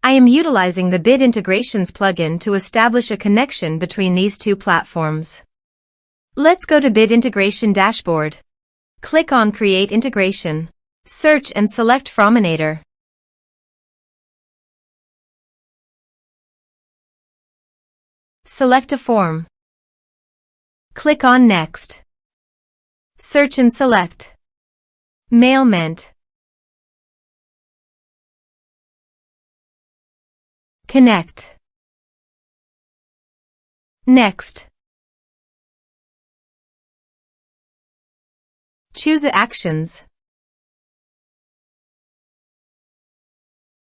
I am utilizing the Bid Integrations plugin to establish a connection between these two platforms. Let's go to Bid Integration Dashboard. Click on Create Integration. Search and select Forminator. Select a form. Click on Next. Search and select Mailment. Connect. Next. Choose Actions.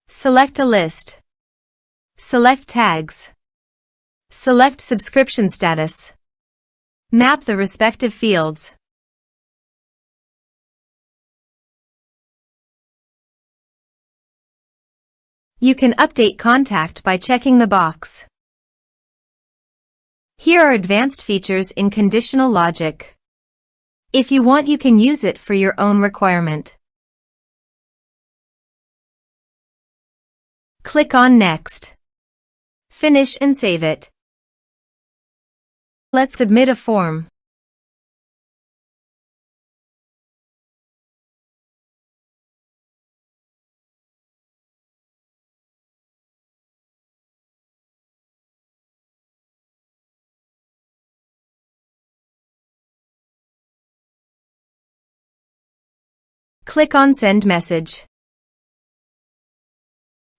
Select a list. Select tags. Select subscription status. Map the respective fields. You can update contact by checking the box. Here are advanced features in conditional logic. If you want, you can use it for your own requirement. Click on Next. Finish and save it. Let's submit a form. Click on Send Message.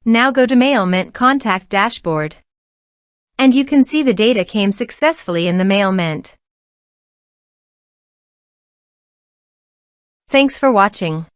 Now go to Mailment Contact Dashboard. And you can see the data came successfully in the Mailment. Thanks for watching.